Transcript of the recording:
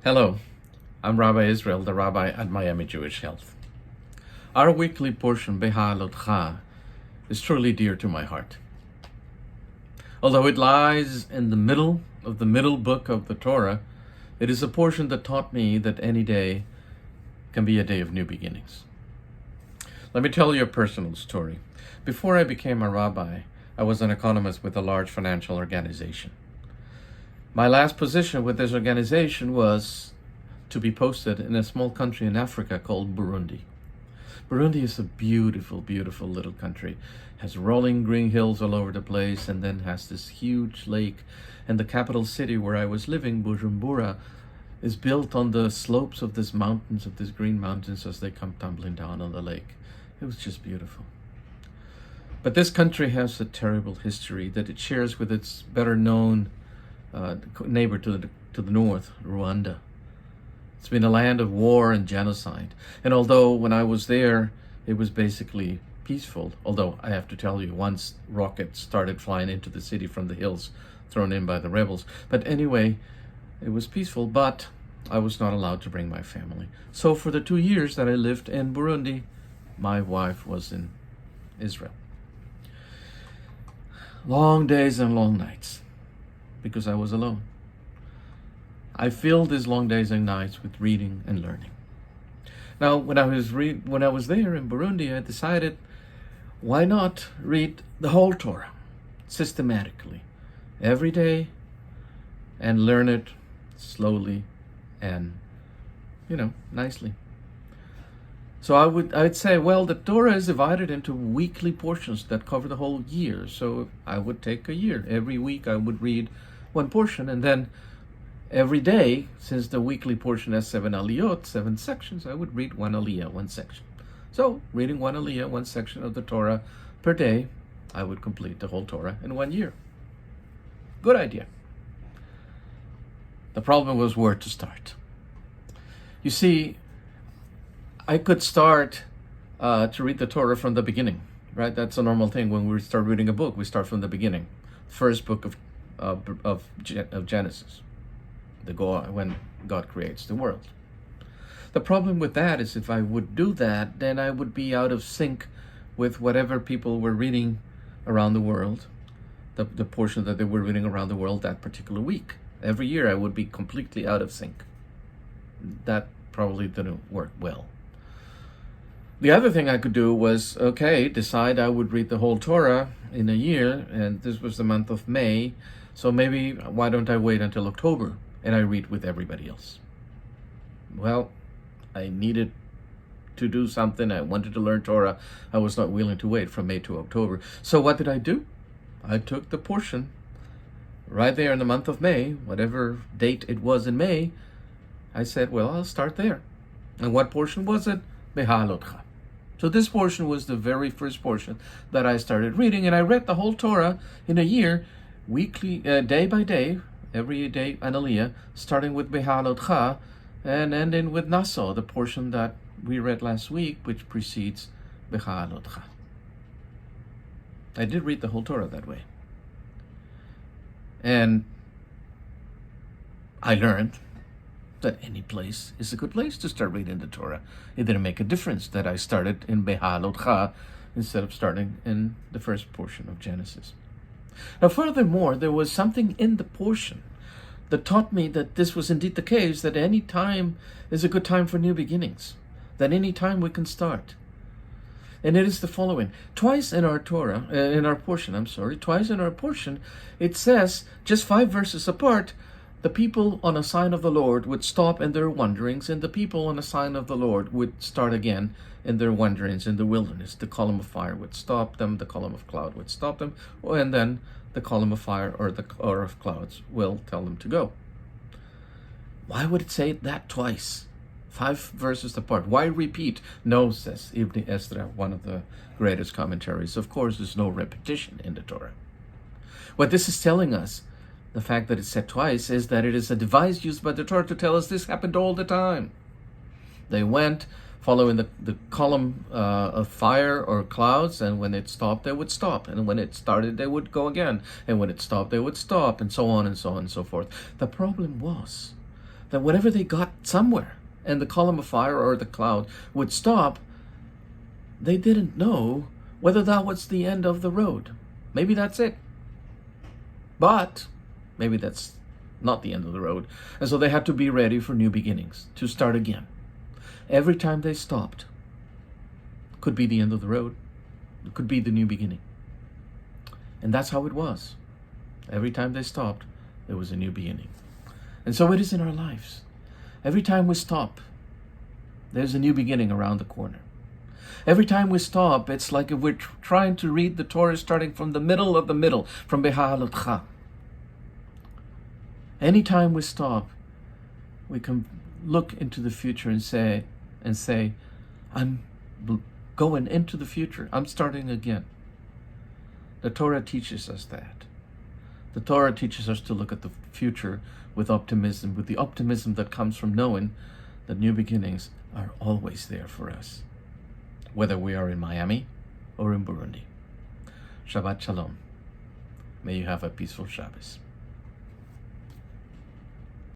Hello, I'm Rabbi Israel, the Rabbi at Miami Jewish Health. Our weekly portion, Behalotcha, is truly dear to my heart. Although it lies in the middle of the middle book of the Torah, it is a portion that taught me that any day can be a day of new beginnings. Let me tell you a personal story. Before I became a rabbi, I was an economist with a large financial organization. My last position with this organization was to be posted in a small country in Africa called Burundi. Burundi is a beautiful, beautiful little country. It has rolling green hills all over the place, and then has this huge lake. And the capital city where I was living, Bujumbura, is built on the slopes of these mountains, of these green mountains, as they come tumbling down on the lake. It was just beautiful. But this country has a terrible history that it shares with its better known neighbor to the north, Rwanda. It's been a land of war and genocide. And although when I was there, it was basically peaceful, although I have to tell you, once rockets started flying into the city from the hills thrown in by the rebels. But anyway, it was peaceful, but I was not allowed to bring my family. So for the 2 years that I lived in Burundi, my wife was in Israel. Long days and long nights, because I was alone. I filled these long days and nights with reading and learning. Now, when I was there in Burundi, I decided, why not read the whole Torah systematically every day and learn it slowly and, nicely. So I'd say, well, the Torah is divided into weekly portions that cover the whole year. So I would take a year. Every week I would read one portion, and then every day, since the weekly portion has 7 aliyot, 7 sections, I would read one aliyah, one section. So reading one aliyah, one section of the Torah per day, I would complete the whole Torah in 1 year. Good idea. The problem was where to start. You see, I could start to read the Torah from the beginning, right? That's a normal thing. When we start reading a book, we start from the beginning. First book of Genesis, when God creates the world. The problem with that is if I would do that, then I would be out of sync with whatever people were reading around the world, the portion that they were reading around the world that particular week. Every year I would be completely out of sync. That probably didn't work well. The other thing I could do was, decide I would read the whole Torah in a year, and this was the month of May, so maybe why don't I wait until October and I read with everybody else? Well, I needed to do something. I wanted to learn Torah. I was not willing to wait from May to October. So what did I do? I took the portion right there in the month of May, whatever date it was in May. I said, well, I'll start there. And what portion was it? Behalotcha. So this portion was the very first portion that I started reading, and I read the whole Torah in a year, weekly, day by day, every day an aliyah, starting with Behalotcha and ending with Naso, the portion that we read last week, which precedes Behalotcha. I did read the whole Torah that way. And I learned that any place is a good place to start reading the Torah. It didn't make a difference that I started in Behalotcha instead of starting in the first portion of Genesis. Now, furthermore, there was something in the portion that taught me that this was indeed the case, that any time is a good time for new beginnings, that any time we can start. And it is the following. Twice in our portion, it says, just 5 verses apart, the people on a sign of the Lord would stop in their wanderings, and the people on a sign of the Lord would start again in their wanderings in the wilderness. The column of fire would stop them, the column of cloud would stop them, and then the column of fire or of clouds will tell them to go. Why would it say that twice? 5 verses apart. Why repeat? No, says Ibn Ezra, one of the greatest commentaries. Of course, there's no repetition in the Torah. What this is telling us, the fact that it's said twice, is that it is a device used by the Torah to tell us this happened all the time. They went following the column of fire or clouds, and when it stopped, they would stop. And when it started, they would go again. And when it stopped, they would stop, and so on and so on and so forth. The problem was that whenever they got somewhere and the column of fire or the cloud would stop, they didn't know whether that was the end of the road. Maybe that's it. But maybe that's not the end of the road. And so they had to be ready for new beginnings, to start again. Every time they stopped, could be the end of the road. It could be the new beginning. And that's how it was. Every time they stopped, there was a new beginning. And so it is in our lives. Every time we stop, there's a new beginning around the corner. Every time we stop, it's like if we're trying to read the Torah starting from the middle of the middle, from Behalotcha. Anytime we stop, we can look into the future and say, I'm going into the future. I'm starting again. The Torah teaches us that. The Torah teaches us to look at the future with optimism, with the optimism that comes from knowing that new beginnings are always there for us, whether we are in Miami or in Burundi. Shabbat Shalom. May you have a peaceful Shabbos.